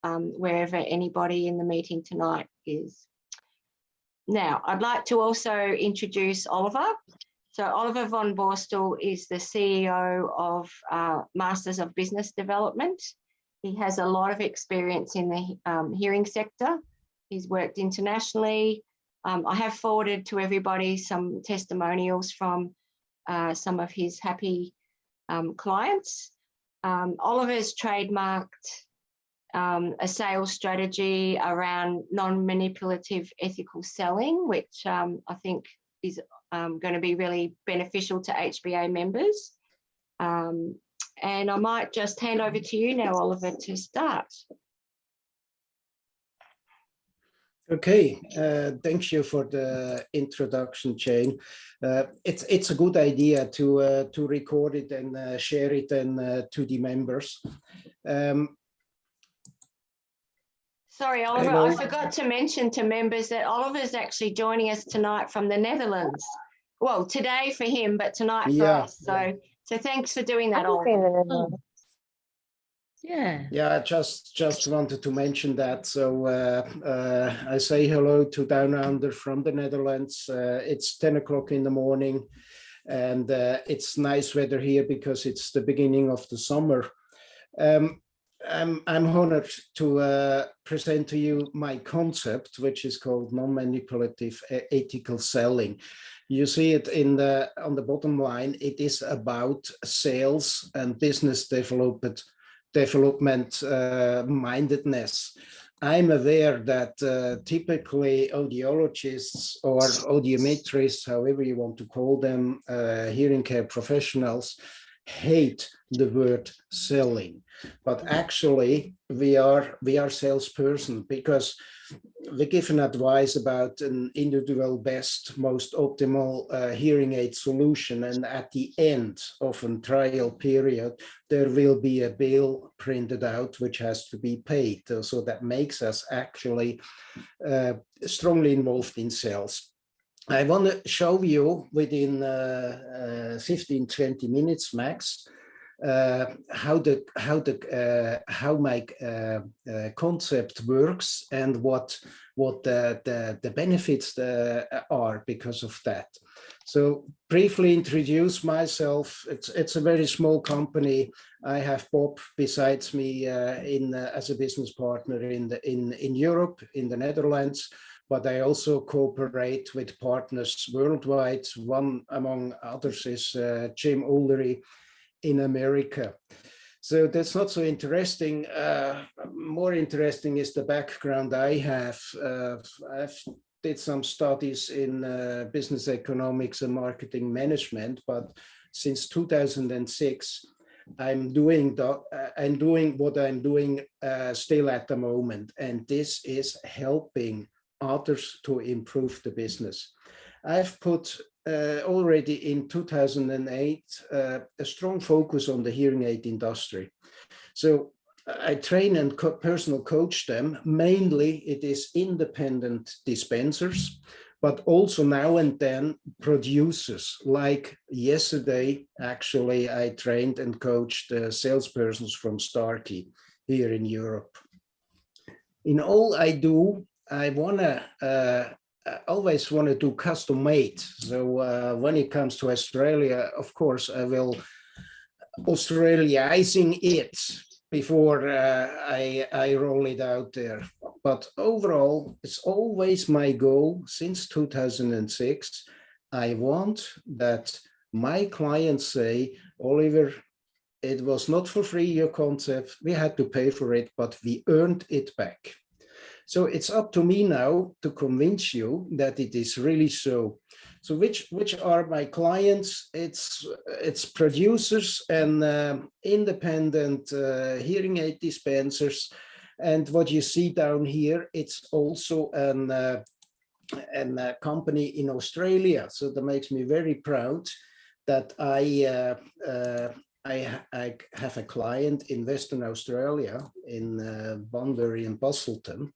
wherever anybody in the meeting tonight is. Now, I'd like to also introduce Oliver. So Oliver von Borstel is the CEO of Masters of Business Development. He has a lot of experience in the hearing sector. He's worked internationally. I have forwarded to everybody some testimonials from some of his happy clients. Oliver's trademarked a sales strategy around non-manipulative ethical selling, which I think is going to be really beneficial to HBA members. And I might just hand over to you now, Oliver, to start. Okay, thank you for the introduction, Jane. It's a good idea to record it and share it and to the members. Sorry, Oliver, hello. I forgot to mention to members that Oliver's actually joining us tonight from the Netherlands. Well, today for him, but tonight for us. So thanks for doing that, Oliver. Yeah, I just wanted to mention that. So I say hello to Down Under from the Netherlands. It's 10 o'clock in the morning, and it's nice weather here because it's the beginning of the summer. I'm honored to present to you my concept, which is called non-manipulative ethical selling. You see it on the bottom line. It is about sales and business development mindedness. I'm aware that typically audiologists or audiometrists, however you want to call them, hearing care professionals, hate the word selling, but actually we are salesperson because we give an advice about an individual best, most optimal hearing aid solution, and at the end of a trial period there will be a bill printed out which has to be paid. So that makes us actually strongly involved in sales. I want to show you within 15-20 minutes max how my concept works and what the benefits are because of that. So briefly introduce myself. It's a very small company. I have Bob besides me as a business partner in Europe, in the Netherlands. But I also cooperate with partners worldwide. One among others is Jim Ullery in America. So that's not so interesting. More interesting is the background I have. I've did some studies in business economics and marketing management, but since 2006, I'm doing what I'm doing still at the moment, and this is helping others to improve the business. I've put already in 2008 a strong focus on the hearing aid industry. So I train and personal coach them. Mainly it is independent dispensers, but also now and then producers. Like yesterday, actually, I trained and coached salespersons from Starkey here in Europe. In all I do, I always want to do custom made. So when it comes to Australia, of course, I will Australiazing it before I roll it out there. But overall, it's always my goal since 2006. I want that my clients say, Oliver, it was not for free, your concept. We had to pay for it, but we earned it back. So it's up to me now to convince you that it is really so. So which are my clients? It's producers and independent hearing aid dispensers. And what you see down here, it's also a company in Australia. So that makes me very proud that I have a client in Western Australia, in Bunbury and Busselton.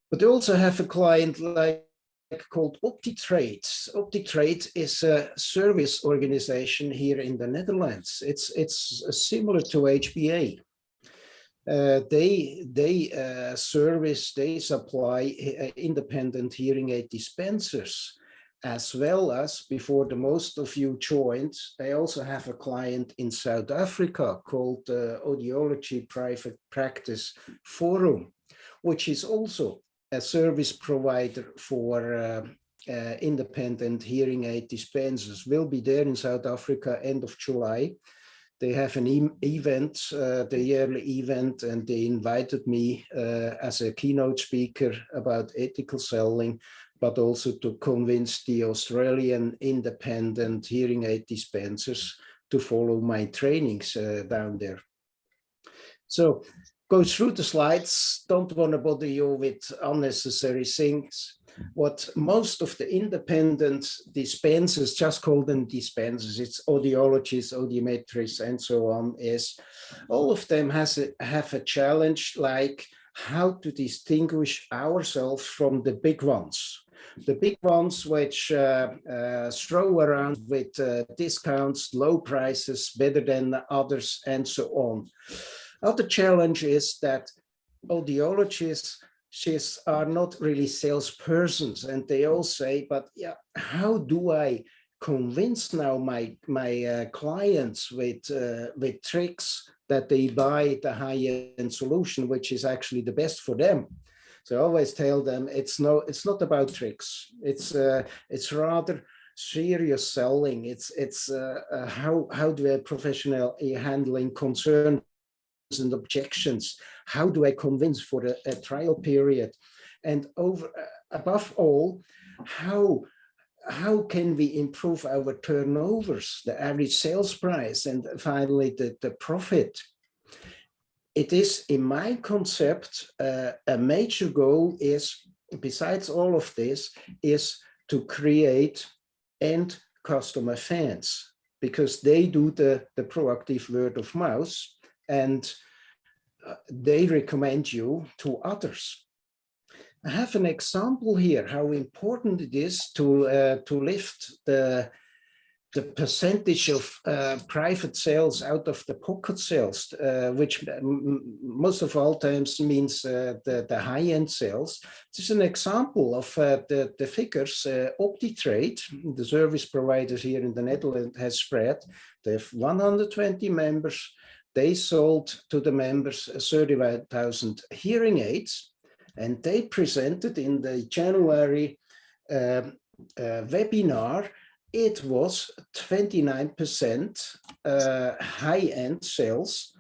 But I also have a client called OptiTrade. OptiTrade is a service organization here in the Netherlands. It's similar to HBA. they supply independent hearing aid dispensers, as well as, before the most of you joined, they also have a client in South Africa called Audiology Private Practice Forum, which is also a service provider for independent hearing aid dispensers. Will be there in South Africa end of July. They have an event, the yearly event, and they invited me as a keynote speaker about ethical selling, but also to convince the Australian independent hearing aid dispensers to follow my trainings down there. So go through the slides, don't want to bother you with unnecessary things. What most of the independent dispensers, just call them dispensers, it's audiologists, audiometrists, and so on, is all of them have a challenge like how to distinguish ourselves from the big ones. The big ones which throw around with discounts, low prices, better than others, and so on. Other challenge is that audiologists are not really salespersons, and they all say, but yeah, how do I convince now my clients with tricks that they buy the high-end solution, which is actually the best for them? So I always tell them it's not about tricks. It's rather serious selling. It's how do I professionally handling concerns and objections? How do I convince for a trial period? And above all, how can we improve our turnovers, the average sales price, and finally the profit? It is, in my concept, a major goal is, besides all of this, is to create end customer fans, because they do the proactive word of mouth, and they recommend you to others. I have an example here how important it is to lift the percentage of private sales out of the pocket sales, which most of all times means the high-end sales. This is an example of the figures OptiTrade, the service provider here in the Netherlands, has spread. They have 120 members. They sold to the members 35,000 hearing aids, and they presented in the January webinar. It was 29% high-end sales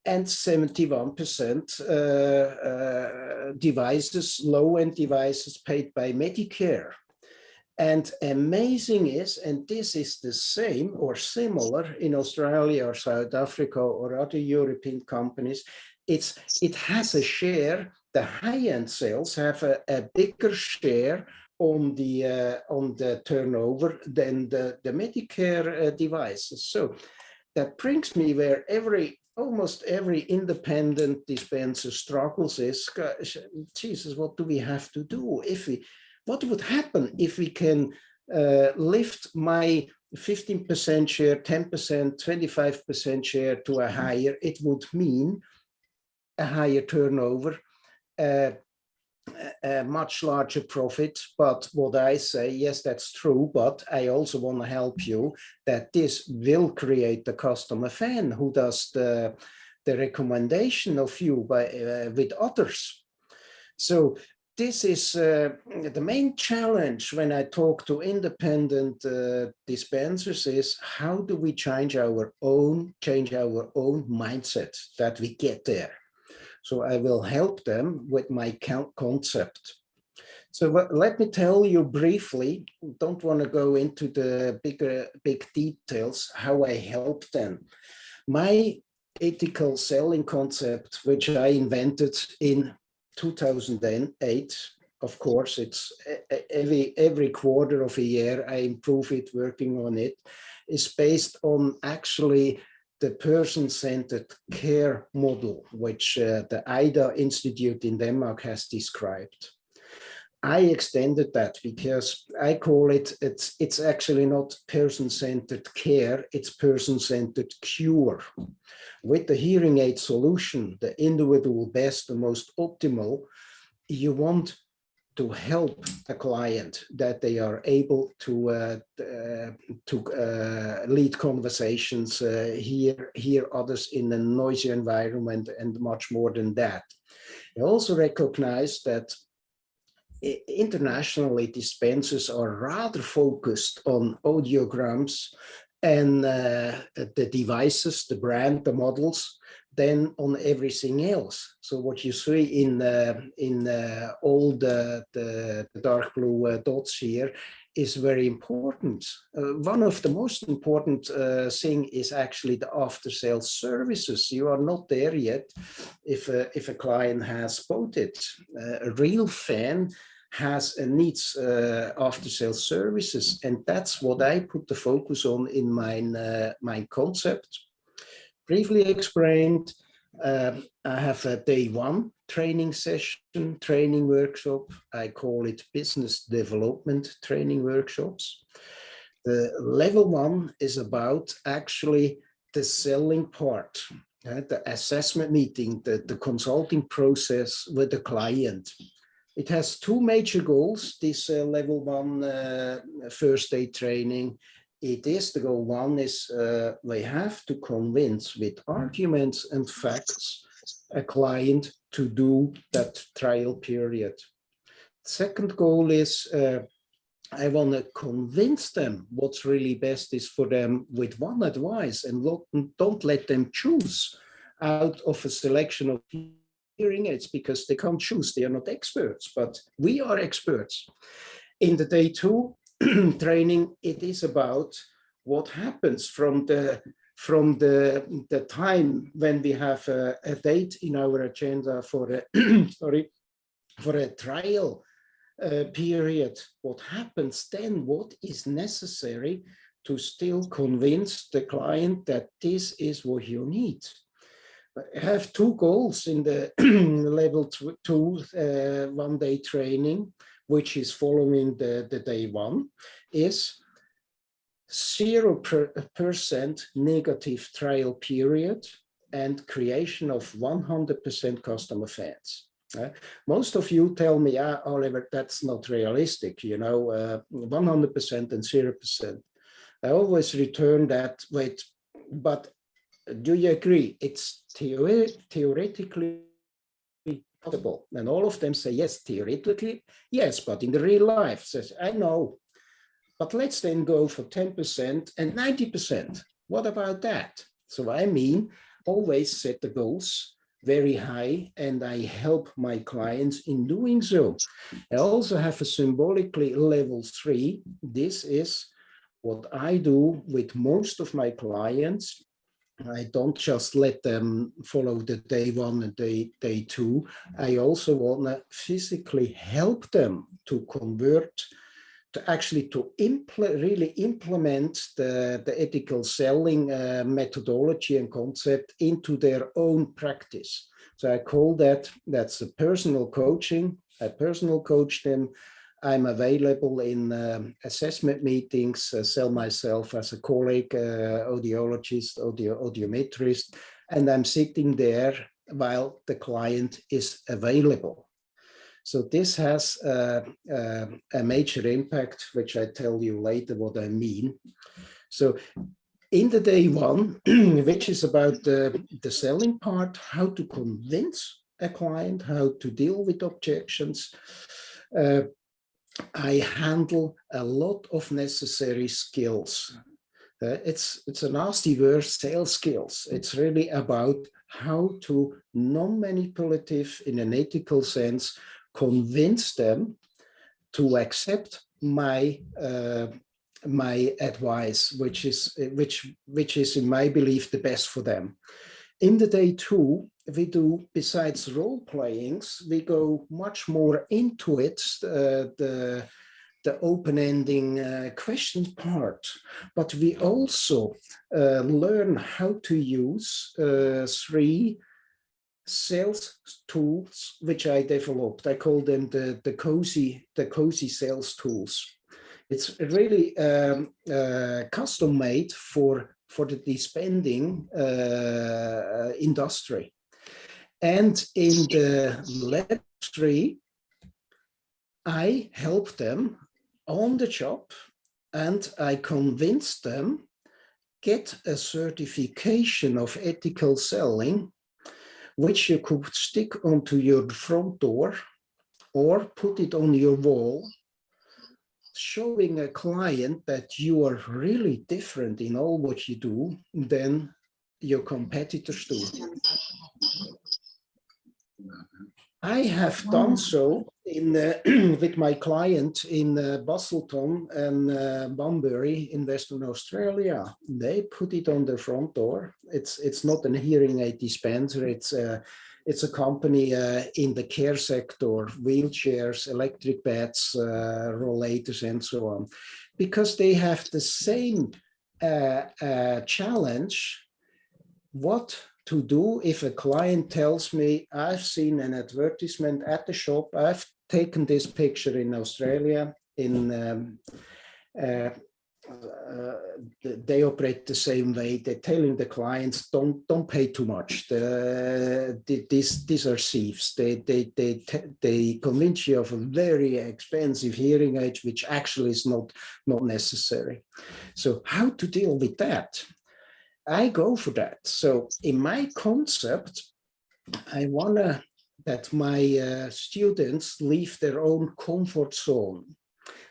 and 71% devices, low-end devices paid by Medicare. And amazing is, and this is the same or similar in Australia or South Africa or other European companies, it has a share, the high-end sales have a bigger share on the turnover than the Medicare devices. So that brings me where almost every independent dispenser struggles is, Jesus, what do we have to do? What would happen if we can lift my 15% share, 10%, 25% share to a higher? It would mean a higher turnover, a much larger profit. But what I say, yes, that's true, but I also want to help you that this will create the customer fan who does the recommendation of you with others. So this is the main challenge when I talk to independent dispensers is how do we change our own mindset that we get there. So I will help them with my concept. So let me tell you briefly, don't want to go into the big details, how I help them. My ethical selling concept, which I invented in 2008, of course, it's every quarter of a year I improve it, working on it, is based on actually the person-centered care model, which the IDA Institute in Denmark has described. I extended that because I call it's actually not person-centered care, it's person-centered cure. With the hearing aid solution, the individual best, the most optimal, you want to help a client that they are able to lead conversations, hear others in a noisy environment, and much more than that. I also recognize that internationally, dispensers are rather focused on audiograms and the devices, the brand, the models, than on everything else. So what you see in all the dark blue dots here is very important. One of the most important thing is actually the after-sales services. You are not there yet if a client has bought it. A real fan has and needs after-sales services, and that's what I put the focus on in my concept. Briefly explained, I have a day one training session, training workshop. I call it business development training workshops. The level one is about actually the selling part, the assessment meeting, the consulting process with the client. It has two major goals, this level one first day training. It is, the goal one is they have to convince with arguments and facts a client to do that trial period. Second goal is I want to convince them what's really best is for them with one advice, and don't let them choose out of a selection of hearing aids because they can't choose, they are not experts, but we are experts. In the day two training, it is about what happens from the time when we have a date in our agenda for a for a trial period. What happens then? What is necessary to still convince the client that this is what you need? I have two goals in the level two 1 day training, which is following the day one, is 0% negative trial period and creation of 100% customer fans. Most of you tell me, Oliver, that's not realistic, 100% and 0%. I always return that, wait, but do you agree? It's theoretically possible. And all of them say, yes, theoretically, yes, but in the real life, says, I know. But let's then go for 10% and 90%. What about that? So I mean, always set the goals very high, and I help my clients in doing so. I also have a symbolically level 3. This is what I do with most of my clients. I don't just let them follow the day one and day two. I also want to physically help them to convert, to actually really implement the ethical selling methodology and concept into their own practice. So I call that's a personal coaching. I personal coach them. I'm available in assessment meetings, sell myself as a colleague, audiologist, audiometrist, and I'm sitting there while the client is available. So this has a major impact, which I tell you later what I mean. So in the day one, which is about the selling part, how to convince a client, how to deal with objections, I handle a lot of necessary skills. It's a nasty word, sales skills. It's really about how to non-manipulative, in an ethical sense, convince them to accept my my advice, which is in my belief the best for them. In the day two, we do, besides role playings, we go much more into it, the open-ending question part, but we also learn how to use 3 sales tools which I developed. I call them the cozy sales tools. It's really custom made for the dispensing industry. And in the laboratory, I help them on the job, and I convince them get a certification of ethical selling, which you could stick onto your front door or put it on your wall, showing a client that you are really different in all what you do than your competitors do. I have done so in with my client in Busselton and Bunbury in Western Australia. They put it on their front door. It's not a hearing aid dispenser. It's a company in the care sector, wheelchairs, electric beds, rollators, and so on, because they have the same challenge. What to do if a client tells me, I've seen an advertisement at the shop, I've taken this picture in Australia, they operate the same way. They're telling the clients, don't pay too much. These are thieves. They convince you of a very expensive hearing aid, which actually is not necessary. So how to deal with that? I go for that. So in my concept, I want that my students leave their own comfort zone,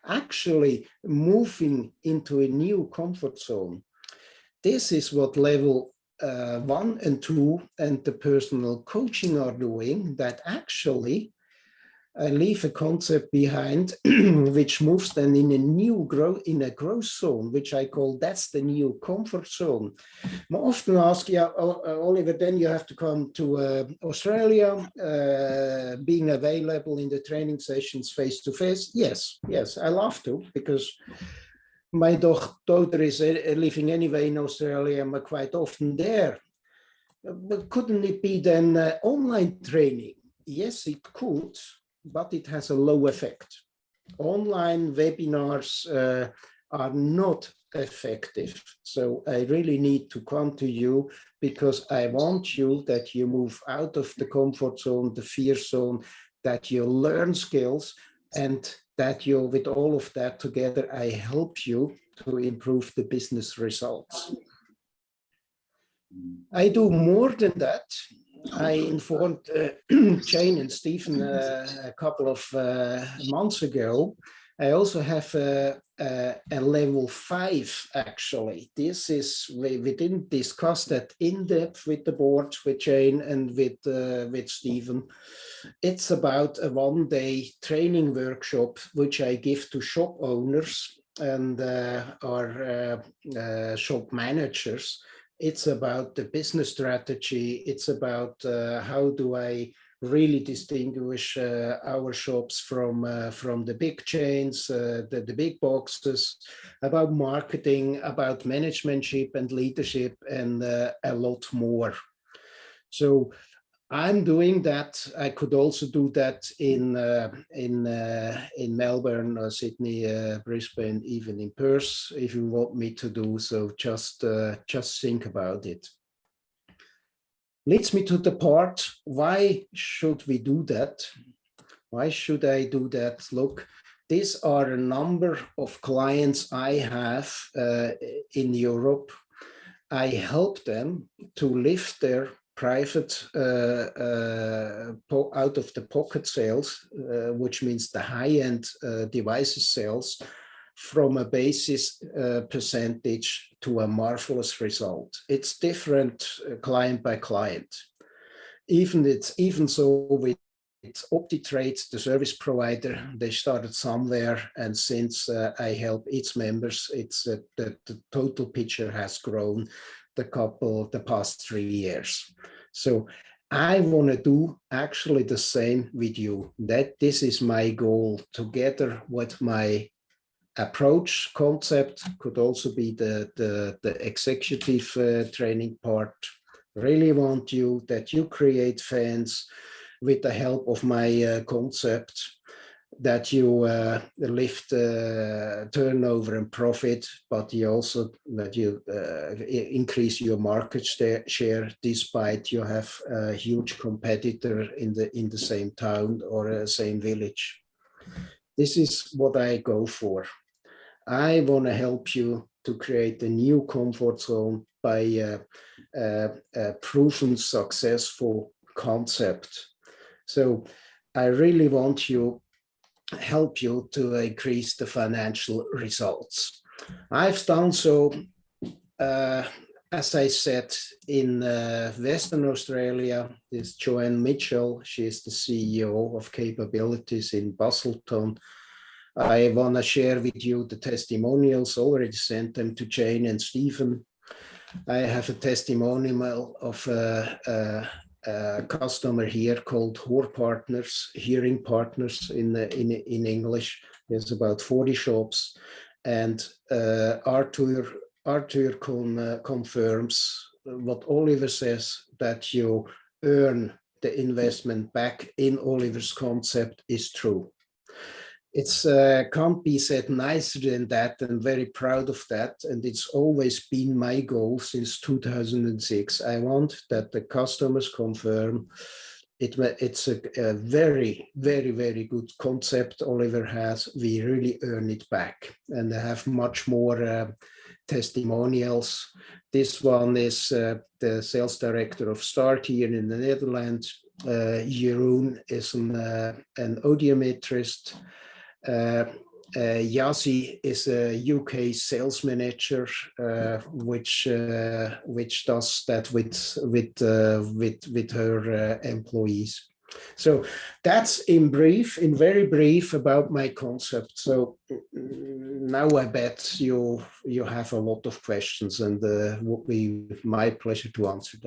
actually moving into a new comfort zone. This is what level 1 and 2 and the personal coaching are doing, that actually leave a concept behind which moves them in a new growth zone, which I call that's the new comfort zone. I often ask, yeah, Oliver, then you have to come to Australia, being available in the training sessions face to face. Yes, I love to, because my daughter is living anyway in Australia. I'm quite often there. But couldn't it be then online training? Yes, it could, but it has a low effect. Online webinars are not effective. So I really need to come to you, because I want you that you move out of the comfort zone, the fear zone, that you learn skills, and that you, with all of that together, I help you to improve the business results. I do more than that. I informed Jane and Stephen a couple of months ago. I also have a level 5, actually. This is, we didn't discuss that in depth with the board, with Jane and with Stephen. It's about a one-day training workshop, which I give to shop owners and our shop managers. It's about the business strategy. It's about how do I really distinguish our shops from the big chains, the big boxes, about marketing, about managementship and leadership, and a lot more. So I'm doing that. I could also do that in Melbourne, Sydney, Brisbane, even in Perth, if you want me to do so. Just think about it. Leads me to the part, why should we do that? Why should I do that? Look, these are a number of clients I have in Europe. I help them to lift their private out of the pocket sales, which means the high-end devices sales, from a basis percentage to a marvelous result. It's different client by client. Even so with OptiTrade, the service provider, they started somewhere, and since I help its members, it's the total picture has grown the past 3 years. So I want to do actually the same with you. That this is my goal, together with my approach concept, could also be the executive training part, really want you that you create fans with the help of my concept, that you lift turnover and profit, but you also that you increase your market share despite you have a huge competitor in the same town or same village. This is what I go for. I want to help you to create a new comfort zone by a proven successful concept. So I really want to help you to increase the financial results. I've done so, as I said, in Western Australia. This Joanne Mitchell, she is the CEO of Capabilities in Busselton. I want to share with you the testimonials, already sent them to Jane and Stephen. I have a testimonial of a customer here called HOR Partners, Hearing Partners in English. There's about 40 shops, and Arthur confirms what Oliver says, that you earn the investment back in Oliver's concept is true. It's can't be said nicer than that. I'm very proud of that. And it's always been my goal since 2006. I want that the customers confirm it's a very, very, very good concept Oliver has. We really earn it back. And I have much more testimonials. This one is the sales director of Start here in the Netherlands. Jeroen is an audiometrist. Yasi is a UK sales manager, which does that with her employees. So that's in very brief about my concept. So now I bet you have a lot of questions, and it would be my pleasure to answer them.